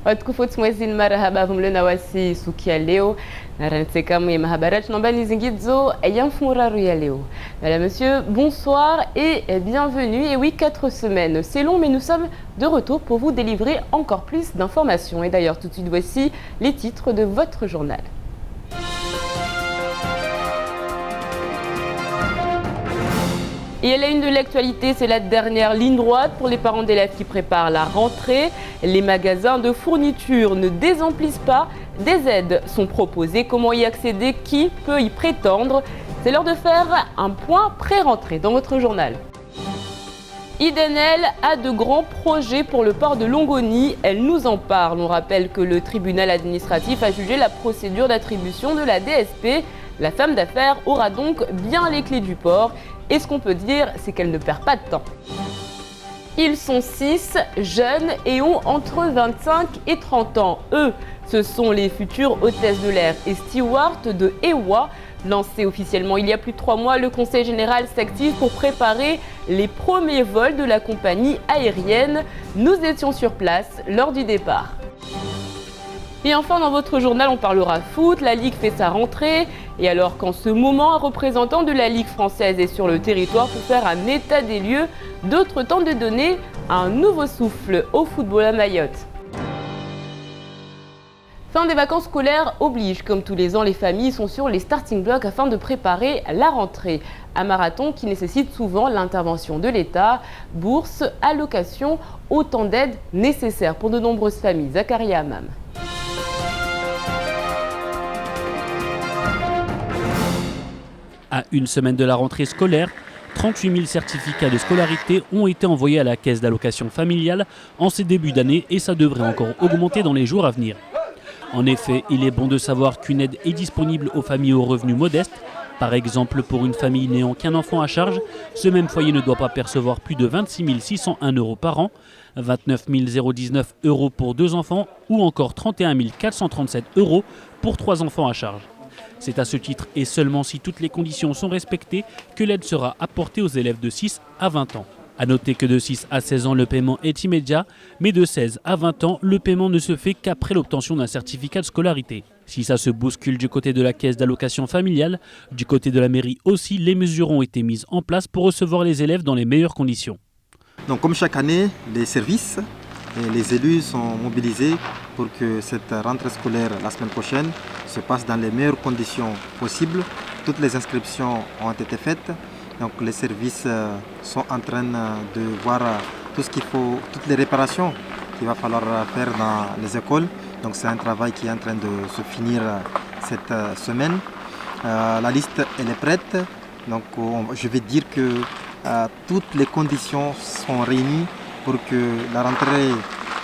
Watukufu mwezi marahaba vumlena wasi sukia leo na rantsekamu ya mahabarat nambani zingidzo yamfumuraru ya leo. Madame, monsieur, bonsoir et bienvenue. Et oui, 4 semaines, c'est long mais nous sommes de retour pour vous délivrer encore plus d'informations. Et d'ailleurs, tout de suite, voici les titres de votre journal. Et à la une de l'actualité, c'est la dernière ligne droite pour les parents d'élèves qui préparent la rentrée. Les magasins de fourniture ne désemplissent pas. Des aides sont proposées. Comment y accéder? Qui peut y prétendre? C'est l'heure de faire un point pré-rentrée dans votre journal. Idenel a de grands projets pour le port de Longoni. Elle nous en parle. On rappelle que le tribunal administratif a jugé la procédure d'attribution de la DSP. La femme d'affaires aura donc bien les clés du port. Et ce qu'on peut dire, c'est qu'elle ne perd pas de temps. Ils sont 6, jeunes et ont entre 25 et 30 ans. Eux, ce sont les futures hôtesses de l'air et stewards de EWA. Lancé officiellement il y a plus de 3 mois, le Conseil général s'active pour préparer les premiers vols de la compagnie aérienne. Nous étions sur place lors du départ. Et enfin, dans votre journal, on parlera foot. La Ligue fait sa rentrée. Et alors qu'en ce moment, un représentant de la Ligue française est sur le territoire pour faire un état des lieux, d'autres tentent de donner un nouveau souffle au football à Mayotte. Fin des vacances scolaires oblige. Comme tous les ans, les familles sont sur les starting blocks afin de préparer la rentrée. Un marathon qui nécessite souvent l'intervention de l'État, bourses, allocations, autant d'aides nécessaires pour de nombreuses familles. Zakaria Amam. À une semaine de la rentrée scolaire, 38 000 certificats de scolarité ont été envoyés à la caisse d'allocation familiale en ces débuts d'année et ça devrait encore augmenter dans les jours à venir. En effet, il est bon de savoir qu'une aide est disponible aux familles aux revenus modestes. Par exemple, pour une famille n'ayant qu'un enfant à charge, ce même foyer ne doit pas percevoir plus de 26 601 € par an, 29 019 € pour 2 enfants ou encore 31 437 € pour 3 enfants à charge. C'est à ce titre et seulement si toutes les conditions sont respectées que l'aide sera apportée aux élèves de 6 à 20 ans. A noter que de 6 à 16 ans, le paiement est immédiat, mais de 16 à 20 ans, le paiement ne se fait qu'après l'obtention d'un certificat de scolarité. Si ça se bouscule du côté de la caisse d'allocation familiale, du côté de la mairie aussi, les mesures ont été mises en place pour recevoir les élèves dans les meilleures conditions. Donc comme chaque année, les services et les élus sont mobilisés pour que cette rentrée scolaire la semaine prochaine se passe dans les meilleures conditions possibles. Toutes les inscriptions ont été faites, donc les services sont en train de voir tout ce qu'il faut, toutes les réparations qu'il va falloir faire dans les écoles. Donc c'est un travail qui est en train de se finir cette semaine. La liste elle est prête, donc je vais dire que toutes les conditions sont réunies pour que la rentrée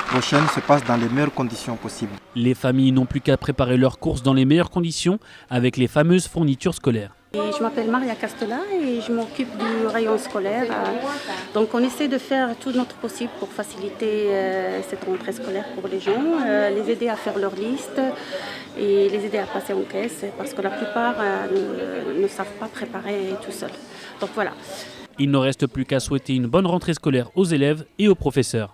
prochaine se passe dans les meilleures conditions possibles. Les familles n'ont plus qu'à préparer leurs courses dans les meilleures conditions avec les fameuses fournitures scolaires. Je m'appelle Maria Castella et je m'occupe du rayon scolaire. Donc on essaie de faire tout notre possible pour faciliter cette rentrée scolaire pour les gens, les aider à faire leur liste et les aider à passer en caisse parce que la plupart ne savent pas préparer tout seuls. Donc voilà. Il ne reste plus qu'à souhaiter une bonne rentrée scolaire aux élèves et aux professeurs.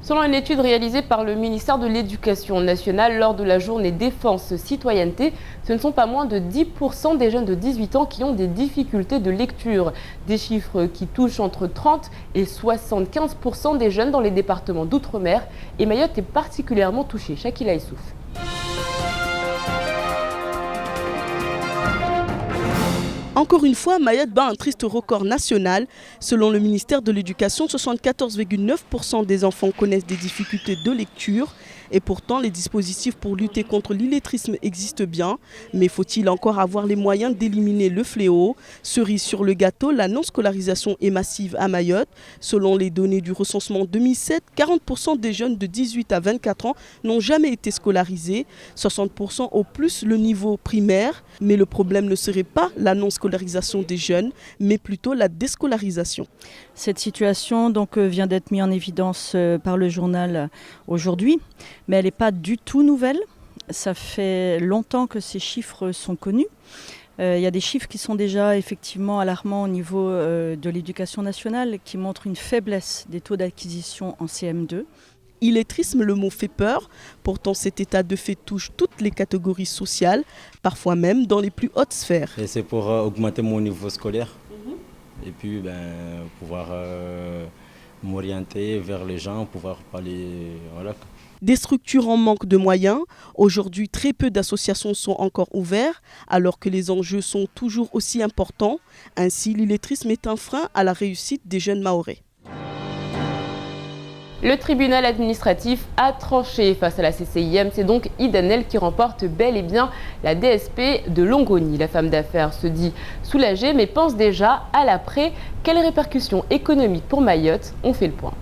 Selon une étude réalisée par le ministère de l'Éducation nationale lors de la journée défense citoyenneté, ce ne sont pas moins de 10% des jeunes de 18 ans qui ont des difficultés de lecture. Des chiffres qui touchent entre 30 et 75% des jeunes dans les départements d'outre-mer. Et Mayotte est particulièrement touchée. Shakila Issouf. Encore une fois, Mayotte bat un triste record national. Selon le ministère de l'Éducation, 74,9% des enfants connaissent des difficultés de lecture. Et pourtant, les dispositifs pour lutter contre l'illettrisme existent bien. Mais faut-il encore avoir les moyens d'éliminer le fléau? Cerise sur le gâteau, la non-scolarisation est massive à Mayotte. Selon les données du recensement 2007, 40% des jeunes de 18 à 24 ans n'ont jamais été scolarisés. 60% au plus le niveau primaire. Mais le problème ne serait pas la non-scolarisation des jeunes, mais plutôt la déscolarisation. Cette situation vient d'être mise en évidence par le journal aujourd'hui, mais elle n'est pas du tout nouvelle. Ça fait longtemps que ces chiffres sont connus. Il y a des chiffres qui sont déjà effectivement alarmants au niveau de l'éducation nationale, qui montrent une faiblesse des taux d'acquisition en CM2. Illettrisme, le mot fait peur. Pourtant, cet état de fait touche toutes les catégories sociales, parfois même dans les plus hautes sphères. Et c'est pour augmenter mon niveau scolaire et puis pouvoir m'orienter vers les gens, pouvoir parler. Voilà. Des structures en manque de moyens. Aujourd'hui, très peu d'associations sont encore ouvertes, alors que les enjeux sont toujours aussi importants. Ainsi, l'illettrisme est un frein à la réussite des jeunes Mahorais. Le tribunal administratif a tranché face à la CCIM. C'est donc Idanel qui remporte bel et bien la DSP de Longoni. La femme d'affaires se dit soulagée mais pense déjà à l'après. Quelles répercussions économiques pour Mayotte? On fait le point.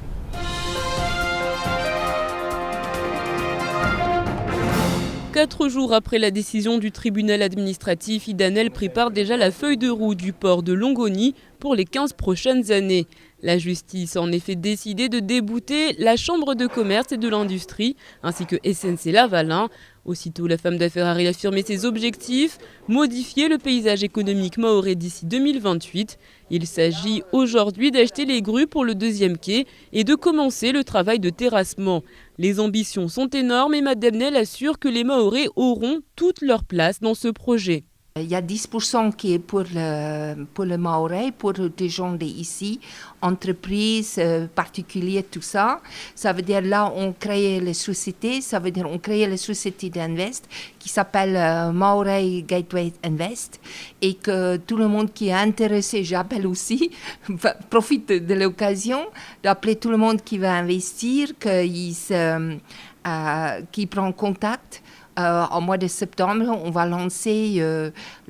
Quatre jours après la décision du tribunal administratif, Idanel prépare déjà la feuille de route du port de Longoni pour les 15 prochaines années. La justice a en effet décidé de débouter la Chambre de commerce et de l'industrie ainsi que SNC-Lavalin. Aussitôt, la femme d'affaires a réaffirmé ses objectifs, modifier le paysage économique mahorais d'ici 2028. Il s'agit aujourd'hui d'acheter les grues pour le deuxième quai et de commencer le travail de terrassement. Les ambitions sont énormes et Madame Nel assure que les Mahorais auront toute leur place dans ce projet. Il y a 10% qui est pour le Mahorais, pour des gens d'ici, entreprises, particuliers, tout ça. Ça veut dire là, on crée les sociétés, ça veut dire on crée les sociétés d'Invest qui s'appelle Mahorais Gateway Invest et que tout le monde qui est intéressé, j'appelle aussi, profite de l'occasion d'appeler tout le monde qui va investir, qui prend contact. En mois de septembre, on va lancer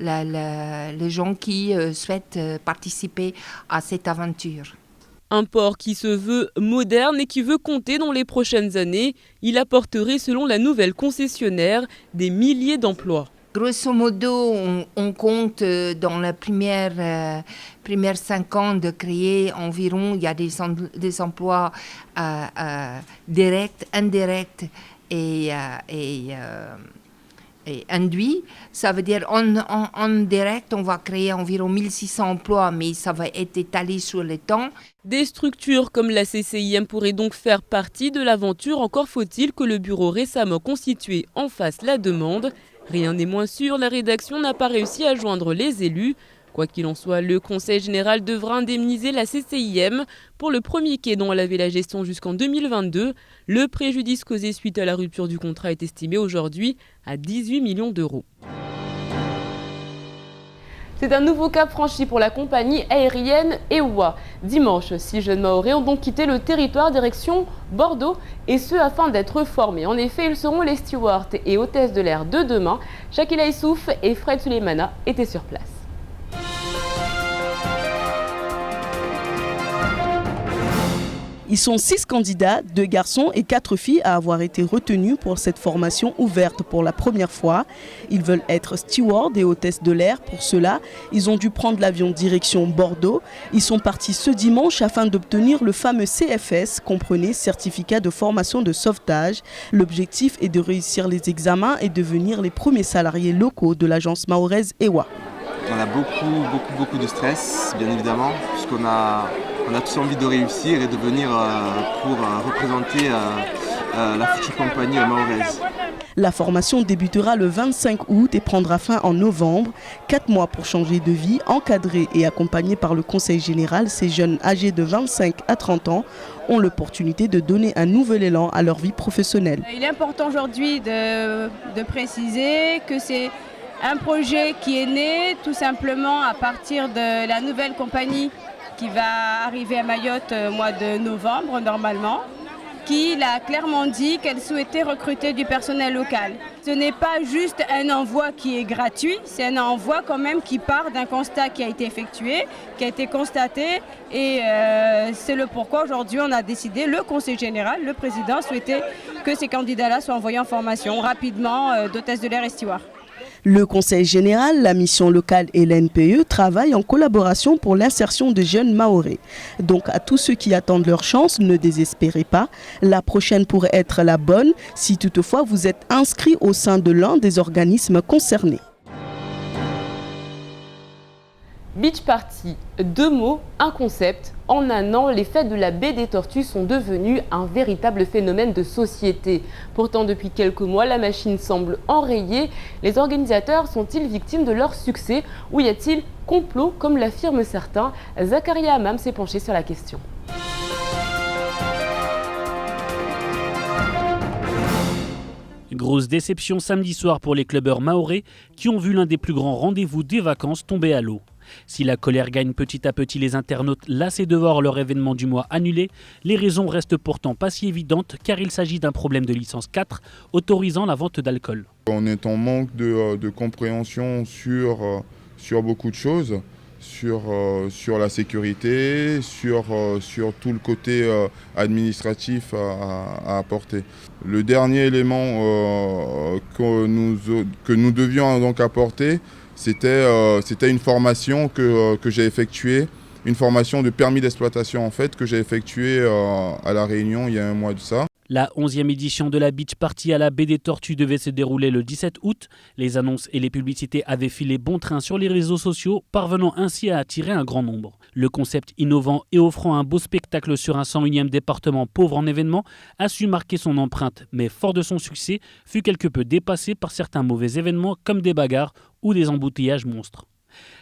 les gens qui souhaitent participer à cette aventure. Un port qui se veut moderne et qui veut compter dans les prochaines années. Il apporterait, selon la nouvelle concessionnaire, des milliers d'emplois. Grosso modo, on compte dans les premières 5 ans de créer environ, il y a des emplois directs, indirects, et induit. Ça veut dire en direct, on va créer environ 1600 emplois, mais ça va être étalé sur le temps. Des structures comme la CCIM pourraient donc faire partie de l'aventure. Encore faut-il que le bureau récemment constitué en fasse la demande. Rien n'est moins sûr, la rédaction n'a pas réussi à joindre les élus. Quoi qu'il en soit, le Conseil général devra indemniser la CCIM pour le premier quai dont elle avait la gestion jusqu'en 2022. Le préjudice causé suite à la rupture du contrat est estimé aujourd'hui à 18 millions d'euros. C'est un nouveau cap franchi pour la compagnie aérienne EWA. Dimanche, 6 jeunes Mahorais ont donc quitté le territoire direction Bordeaux, et ce afin d'être formés. En effet, ils seront les stewards et hôtesses de l'air de demain. Shakila Issouf et Fred Suleimana étaient sur place. Ils sont 6 candidats, 2 garçons et 4 filles à avoir été retenus pour cette formation ouverte pour la première fois. Ils veulent être stewards et hôtesses de l'air. Pour cela, ils ont dû prendre l'avion direction Bordeaux. Ils sont partis ce dimanche afin d'obtenir le fameux CFS, comprenez certificat de formation de sauvetage. L'objectif est de réussir les examens et devenir les premiers salariés locaux de l'agence mahoraise EWA. On a beaucoup de stress, bien évidemment, puisqu'on a tous envie de réussir et de venir pour représenter la future compagnie mahoraise. La formation débutera le 25 août et prendra fin en novembre. 4 mois pour changer de vie, encadrés et accompagnés par le Conseil général. Ces jeunes âgés de 25 à 30 ans ont l'opportunité de donner un nouvel élan à leur vie professionnelle. Il est important aujourd'hui de préciser que c'est un projet qui est né tout simplement à partir de la nouvelle compagnie qui va arriver à Mayotte au mois de novembre normalement, qui a clairement dit qu'elle souhaitait recruter du personnel local. Ce n'est pas juste un envoi qui est gratuit, c'est un envoi quand même qui part d'un constat qui a été effectué, qui a été constaté, et c'est le pourquoi aujourd'hui on a décidé, le Conseil général, le président souhaitait que ces candidats-là soient envoyés en formation rapidement d'hôtesse de l'air et steward. Le Conseil général, la mission locale et l'NPE travaillent en collaboration pour l'insertion des jeunes Mahorais. Donc à tous ceux qui attendent leur chance, ne désespérez pas. La prochaine pourrait être la bonne si toutefois vous êtes inscrit au sein de l'un des organismes concernés. Beach Party, 2 mots, un concept. En un an, les fêtes de la baie des Tortues sont devenues un véritable phénomène de société. Pourtant, depuis quelques mois, la machine semble enrayée. Les organisateurs sont-ils victimes de leur succès ou y a-t-il complot, comme l'affirment certains? Zakaria Hammam s'est penché sur la question. Grosse déception samedi soir pour les clubbeurs mahorais qui ont vu l'un des plus grands rendez-vous des vacances tomber à l'eau. Si la colère gagne petit à petit les internautes lassés de voir leur événement du mois annulé, les raisons restent pourtant pas si évidentes car il s'agit d'un problème de licence 4 autorisant la vente d'alcool. On est en manque de compréhension sur beaucoup de choses, sur la sécurité, sur tout le côté administratif à apporter. Le dernier élément que nous devions donc apporter, c'était une formation que j'ai effectuée, une formation de permis d'exploitation en fait, que j'ai effectuée à La Réunion il y a un mois de ça. La 11e édition de la Beach Party à la baie des Tortues devait se dérouler le 17 août. Les annonces et les publicités avaient filé bon train sur les réseaux sociaux, parvenant ainsi à attirer un grand nombre. Le concept innovant et offrant un beau spectacle sur un 101e département pauvre en événements a su marquer son empreinte, mais fort de son succès, fut quelque peu dépassé par certains mauvais événements comme des bagarres ou des embouteillages monstres.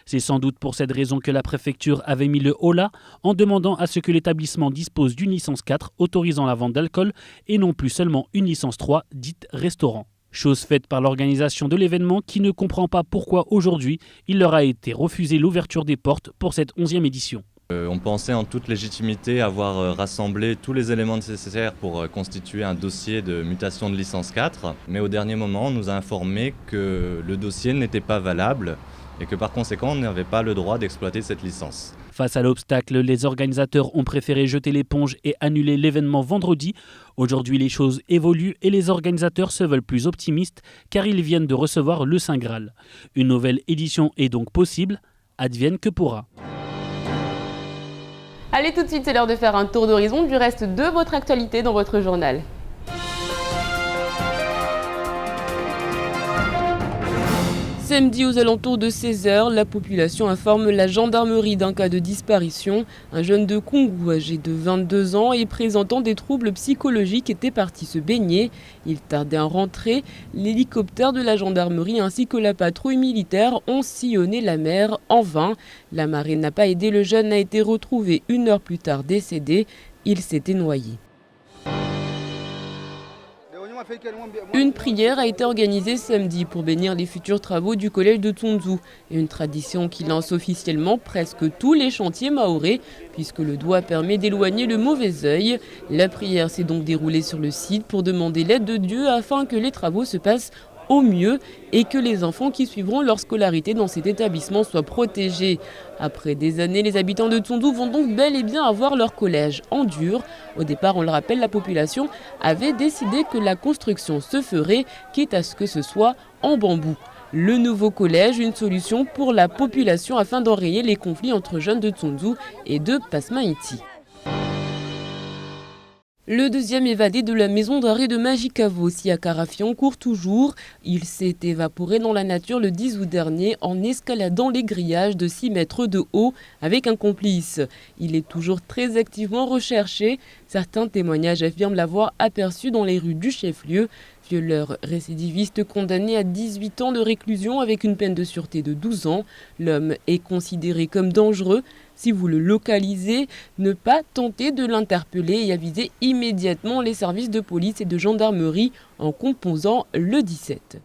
C'est sans doute pour cette raison que la préfecture avait mis le holà en demandant à ce que l'établissement dispose d'une licence 4 autorisant la vente d'alcool et non plus seulement une licence 3 dite restaurant. Chose faite par l'organisation de l'événement qui ne comprend pas pourquoi aujourd'hui il leur a été refusé l'ouverture des portes pour cette 11e édition. On pensait en toute légitimité avoir rassemblé tous les éléments nécessaires pour constituer un dossier de mutation de licence 4, mais au dernier moment on nous a informé que le dossier n'était pas valable et que par conséquent on n'avait pas le droit d'exploiter cette licence. Face à l'obstacle, les organisateurs ont préféré jeter l'éponge et annuler l'événement vendredi. Aujourd'hui, les choses évoluent et les organisateurs se veulent plus optimistes car ils viennent de recevoir le Saint Graal. Une nouvelle édition est donc possible, advienne que pourra. Allez tout de suite, c'est l'heure de faire un tour d'horizon du reste de votre actualité dans votre journal. Samedi aux alentours de 16h, la population informe la gendarmerie d'un cas de disparition. Un jeune de Koungou âgé de 22 ans et présentant des troubles psychologiques était parti se baigner. Il tardait à rentrer. L'hélicoptère de la gendarmerie ainsi que la patrouille militaire ont sillonné la mer en vain. La marée n'a pas aidé, le jeune a été retrouvé 1 heure plus tard décédé. Il s'était noyé. Une prière a été organisée samedi pour bénir les futurs travaux du collège de Tsunzu. Une tradition qui lance officiellement presque tous les chantiers mahorais, puisque le doigt permet d'éloigner le mauvais œil. La prière s'est donc déroulée sur le site pour demander l'aide de Dieu afin que les travaux se passent au mieux et que les enfants qui suivront leur scolarité dans cet établissement soient protégés. Après des années, les habitants de Tsunzu vont donc bel et bien avoir leur collège en dur. Au départ, on le rappelle, la population avait décidé que la construction se ferait, quitte à ce que ce soit en bambou. Le nouveau collège, une solution pour la population afin d'enrayer les conflits entre jeunes de Tsunzu et de Pasmaïti. Le deuxième évadé de la maison d'arrêt de Majicavo, aussi à Carafion, court toujours. Il s'est évaporé dans la nature le 10 août dernier en escaladant les grillages de 6 mètres de haut avec un complice. Il est toujours très activement recherché. Certains témoignages affirment l'avoir aperçu dans les rues du chef-lieu. Violeur récidiviste condamné à 18 ans de réclusion avec une peine de sûreté de 12 ans. L'homme est considéré comme dangereux. Si vous le localisez, ne pas tenter de l'interpeller et aviser immédiatement les services de police et de gendarmerie en composant le 17.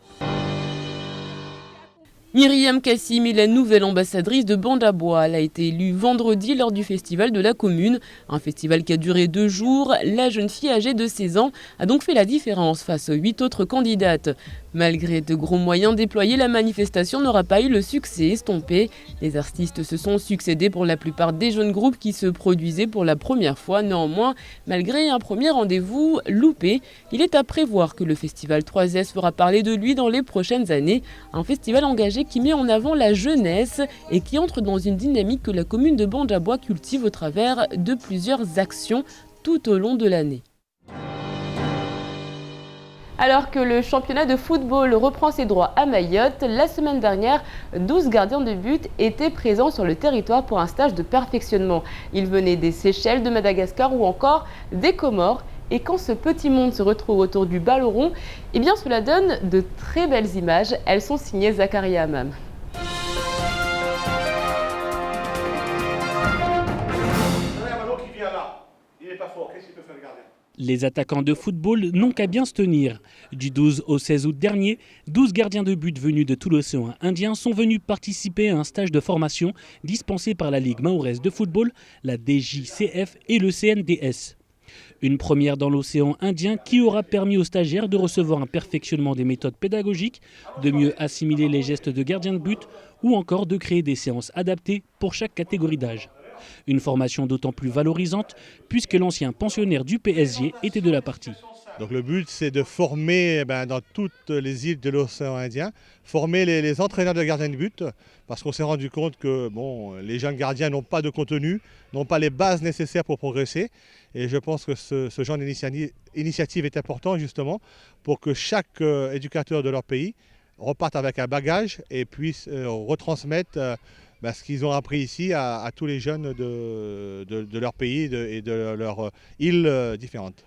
Myriam Kassim est la nouvelle ambassadrice de Bandabois. Elle a été élue vendredi lors du festival de la commune. Un festival qui a duré 2 jours. La jeune fille âgée de 16 ans a donc fait la différence face aux 8 autres candidates. Malgré de gros moyens déployés, la manifestation n'aura pas eu le succès estompé. Les artistes se sont succédés pour la plupart des jeunes groupes qui se produisaient pour la première fois. Néanmoins, malgré un premier rendez-vous loupé, il est à prévoir que le festival 3S fera parler de lui dans les prochaines années. Un festival engagé qui met en avant la jeunesse et qui entre dans une dynamique que la commune de Bandabois cultive au travers de plusieurs actions tout au long de l'année. Alors que le championnat de football reprend ses droits à Mayotte, la semaine dernière, 12 gardiens de but étaient présents sur le territoire pour un stage de perfectionnement. Ils venaient des Seychelles, de Madagascar ou encore des Comores. Et quand ce petit monde se retrouve autour du ballon rond, eh bien cela donne de très belles images. Elles sont signées Zakaria Hammam. Les attaquants de football n'ont qu'à bien se tenir. Du 12 au 16 août dernier, 12 gardiens de but venus de tout l'océan Indien sont venus participer à un stage de formation dispensé par la Ligue mahoraise de football, la DJCF et le CNDS. Une première dans l'océan Indien qui aura permis aux stagiaires de recevoir un perfectionnement des méthodes pédagogiques, de mieux assimiler les gestes de gardien de but ou encore de créer des séances adaptées pour chaque catégorie d'âge. Une formation d'autant plus valorisante puisque l'ancien pensionnaire du PSG était de la partie. Donc le but, c'est de former dans toutes les îles de l'océan Indien, former les entraîneurs de gardiens de but, parce qu'on s'est rendu compte que les jeunes gardiens n'ont pas de contenu, n'ont pas les bases nécessaires pour progresser. Et je pense que ce genre d'initiative est important justement pour que chaque éducateur de leur pays reparte avec un bagage et puisse retransmettre ce qu'ils ont appris ici à tous les jeunes de leur pays et de leurs îles différentes.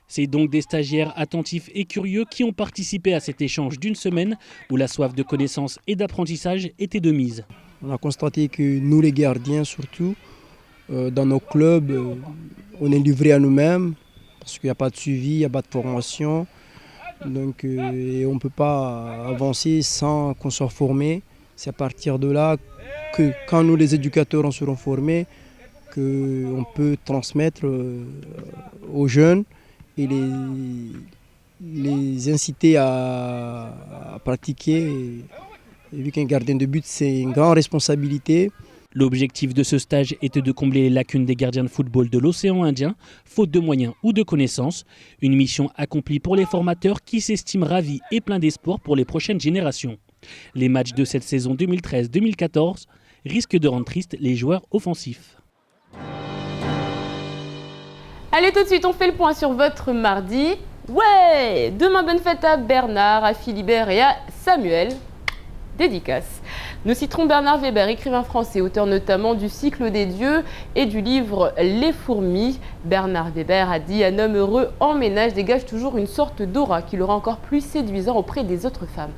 C'est donc des stagiaires attentifs et curieux qui ont participé à cet échange d'une semaine où la soif de connaissance et d'apprentissage était de mise. On a constaté que nous les gardiens surtout, dans nos clubs, on est livrés à nous-mêmes parce qu'il n'y a pas de suivi, il n'y a pas de formation. Donc, et on ne peut pas avancer sans qu'on soit formé. C'est à partir de là que quand nous les éducateurs en serons formés, qu'on peut transmettre aux jeunes et les inciter à pratiquer. Et vu qu'un gardien de but, c'est une grande responsabilité. L'objectif de ce stage était de combler les lacunes des gardiens de football de l'océan Indien, faute de moyens ou de connaissances. Une mission accomplie pour les formateurs qui s'estiment ravis et pleins d'espoir pour les prochaines générations. Les matchs de cette saison 2013-2014 risquent de rendre tristes les joueurs offensifs. Allez, tout de suite, on fait le point sur votre mardi. Ouais, demain, bonne fête à Bernard, à Philibert et à Samuel. Dédicace. Nous citerons Bernard Weber, écrivain français, auteur notamment du Cycle des dieux et du livre Les fourmis. Bernard Weber a dit « Un homme heureux en ménage dégage toujours une sorte d'aura qui le rend encore plus séduisant auprès des autres femmes. »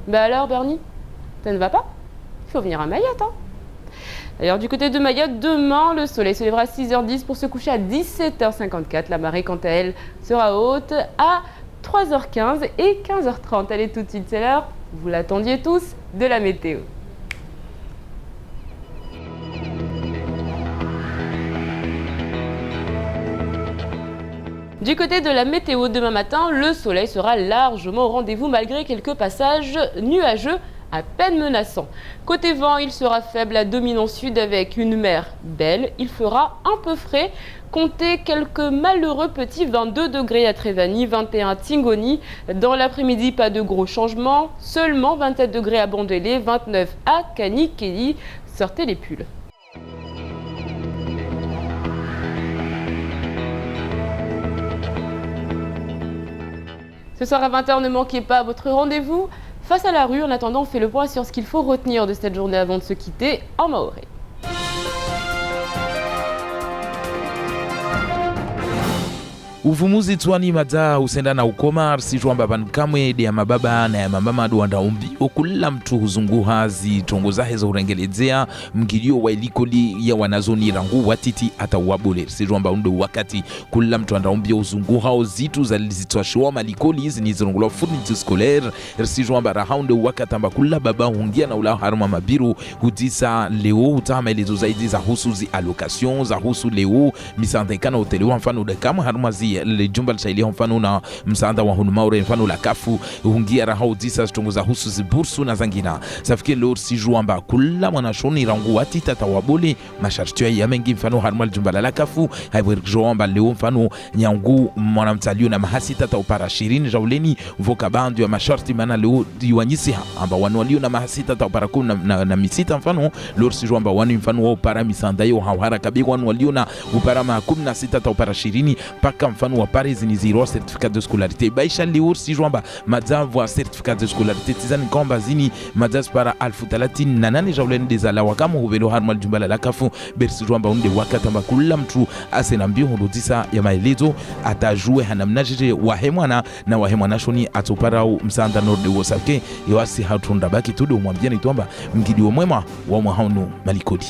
Bah alors, Bernie, ça ne va pas? Il faut venir à Mayotte, hein. D'ailleurs, du côté de Mayotte, demain, le soleil se lèvera à 6h10 pour se coucher à 17h54. La marée, quant à elle, sera haute à 3h15 et 15h30. Allez, tout de suite, c'est l'heure, vous l'attendiez tous, de la météo. Du côté de la météo, demain matin, le soleil sera largement au rendez-vous malgré quelques passages nuageux à peine menaçants. Côté vent, il sera faible à dominant sud avec une mer belle. Il fera un peu frais. Comptez quelques malheureux petits 22 degrés à Trévani, 21 à Tingoni. Dans l'après-midi, pas de gros changements. Seulement 27 degrés à Bondélé, 29 à Kanikeli. Sortez les pulls. Ce soir à 20h, ne manquez pas votre rendez-vous face à la rue. En attendant, on fait le point sur ce qu'il faut retenir de cette journée avant de se quitter en maoré. Uvumuzi twani mata usenda na ukoma arsijwamba pankamwe ya mababa na ya mama duanda umbi okula mtu huzunguha zitongo zahe za urengelezea mgilio wa ilikoli ya wanazoni rangu watiti ata wabole arsijwamba undu wakati kula mtu anda umbi uzunguha ozitu za lizitwashwa malikoli zinizirungula furniture scolaire arsijwamba rahaundu wakatamba kula baba hungia na ula haruma mabiru hudisa leo utama elezo zaidi za husu allocation za husu leo misandekana utelewa mfano de kama haruma le jumba chaili mfano na msaada wa Hunumaure mfano la kafu hungia rahau disa zitongoza husu zibursu na zangina safike lor sijuamba kula mwanashoni rangu watita tawabole masharti ya mengi mfano harmal jumba la kafu haibirjomba leo mfano nyangu mwanamtalio na mahasita taupara 20 jauleni voka bandu ya masharti mana leo diwanyisi amba wanwalio na mahasita taupara 10 na misita mfano lor sijuamba wanu mfano wa para misanda yo hawara kabi wanwalio na upara 16 taupara 20 paka mfano wa pare ziniziro certificat de scolarité baisha liur si jwamba madzavwa certificat de scolarité tizani kwamba zini madzaspara 1038 jawlen dezala wakamu huvelo harmal jumbala lakafu bersi jwamba unde wakatamba kula mtu asena mbio hunduzisa ya maelezo atajue hanamnajeje wahemwana na wahemwana shoni atoparau msanda norde wosake yawasi hatunda baki tudo mwambiani tuamba mgidio mwema wa mwahaunu malikodi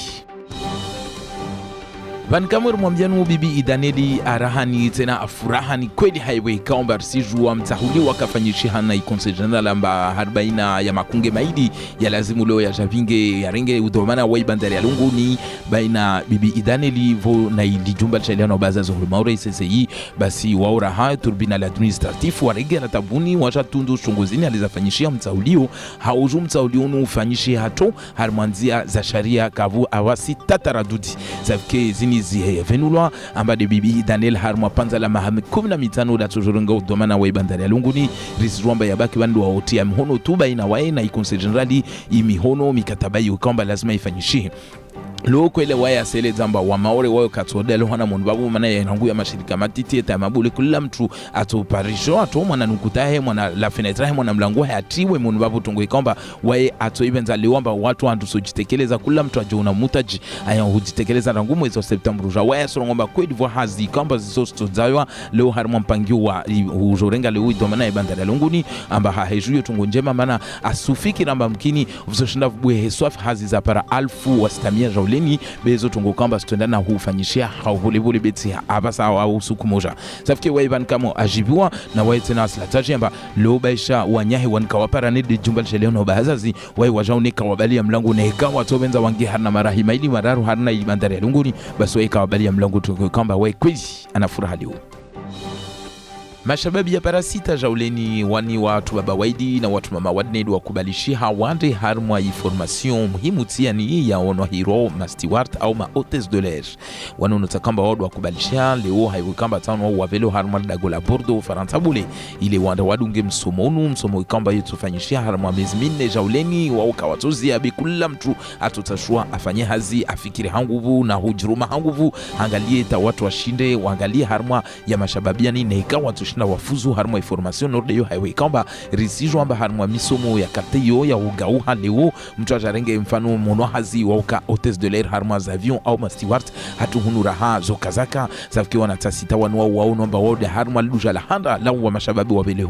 Vankamur mwambianu bibi Idaneli arahani tena afurahani kweli highway kaomba sijua mtahuli wakafanyishi hana ikonse general amba 40 ya makunge maidi ya lazimu leo ya javinge ya renge udomana wa bandari ya Lunguni baina bibi Idaneli vo na ilijumba chaliano baza zo maure CCI basi waura ha turbina la administratif wa rege la tabuni wacha tundu chunguzini alizafanyishia mtahulio hauju mtahulio no ufanyishi hato harmanzia za sharia kavu awasi tataradudi zavke zini venulwa ambade bibi Daniel harmwa panzala mahame 15 da tujurunga udomana wa bandari ya Lunguni risirwamba yabaki bandu wa otia mhono tuba ina wae na ikonse generali imihono mikataba yukamba lazima ifanyishie loko ile waya sele zamba wa maore wao katodelo hana munbabu mana ya nangu ya mashirika matiti eta mabule kula mtu atoparisho ato mwana nukutahe mwana la fenetrahe mwana mlango hatiwe munbabu tungo ikomba wae ato ibenza liwamba watu andu sojitekeleza kula mtu ajuna mutaji aya hujitekeleza nangu mwezi wa September ja waya sorongomba kwedi vo hazi kamba zisosto zaywa leo harma mpangio wa ujorenga leo idomana ya bandari ya Lunguni amba hahejuyo tungo njema mana asufiki namba mkini vizoshinda bwe heswaf hazi za para 1600 leni bezo tungo kamba stendana hufanyishia hauvulevule beti abasa au sukumoja safike waivan kamo ajibiwa na waitena slataji amba leo baisha wanyahe wankawapara nedi jumbal sheleo no bahazazi wai wajaunika wabali ya mlangu neka watobenza wangi harna marahima ili mararu harna ili bandari ya Lunguni basi waika wabali ya mlangu tungo kamba wai kwezi anafuraha leo Mashababi ya parasita jauleni wani watu baba waidi na watu mama wadne wakubalishi hawande harmwa information muhimu tiani ya ono hero ma steward au ma hôtesse de l'air wanono takamba wadu wakubalisha leo haiwekamba tano wa velo harmwa dagola bordo farantabule ile wanda wadunge msomo ikamba yutufanyishia harmwa mezmine jauleni wauka watozi abikula mtu atutashua afanye hazi afikiri hanguvu na hujuruma hanguvu angalie ta watu washinde waangalie harmwa ya mashababiani neka watu na wafuzu harmwa information norde yo highway kamba risijo amba harmwa misomo ya kateyo ya ugauha leo mtu ajarenge mfano mono hazi wauka hôtesse de l'air harmwa za avion au ma steward hatu hunura ha zo kazaka safiki wanatasita wanu wao nomba wode harmwa luja la handa lawa wa mashababi wa bele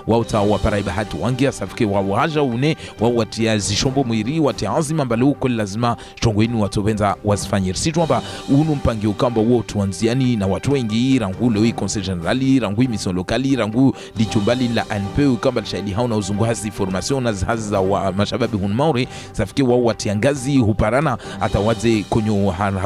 wao tawa paraiba hatu wangia safiki wao haja une wao watia zishombo mwiri watia azima mbalo kwa lazima chongo inu watobenza wasifanyir sijwa amba unu mpangi ukamba wao tuanziani na watu wengi rangu leo conseil generali rangu mission lokali rangu lichumbali la ANP kamba shaidi hauna uzungu hazi formation na hazi za wa mashababi hunmauri safiki wao watiangazi huparana atawaze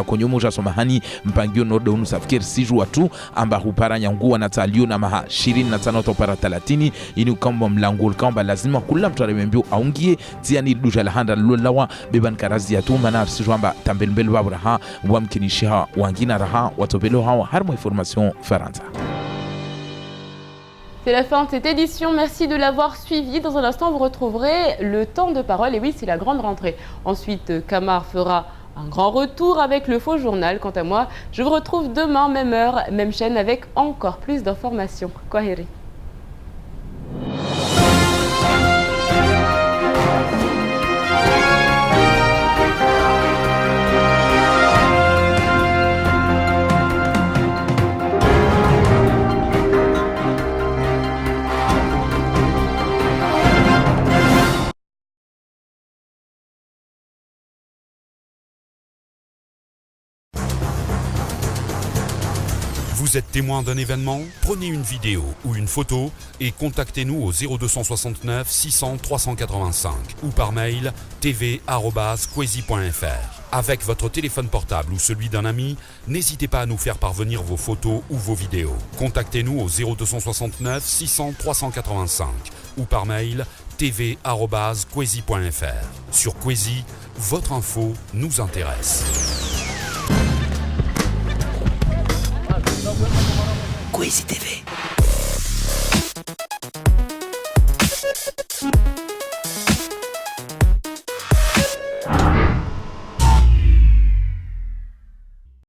konyo moja somahani mpangio norde unu safiki siju watu amba huparanya nguwa na talio na maha 25 topara 30 ini kamba mlango kamba lazima kula mtu arembio aungie tiani duja la handa lolawa beban karazi atu manar siju amba tambelbel babraha wamkinisha wangina raha watobelo hawa harmo information Faransa. C'est la fin de cette édition, merci de l'avoir suivi. Dans un instant, vous retrouverez le temps de parole. Et oui, c'est la grande rentrée. Ensuite, Kamar fera un grand retour avec le faux journal. Quant à moi, je vous retrouve demain, même heure, même chaîne, avec encore plus d'informations. Kwaheri. Vous êtes témoin d'un événement? Prenez une vidéo ou une photo et contactez-nous au 0269 600 385 ou par mail tv@kwezi.fr. Avec votre téléphone portable ou celui d'un ami, n'hésitez pas à nous faire parvenir vos photos ou vos vidéos. Contactez-nous au 0269 600 385 ou par mail tv@kwezi.fr. Sur Kwezi, votre info nous intéresse. Kwezi TV.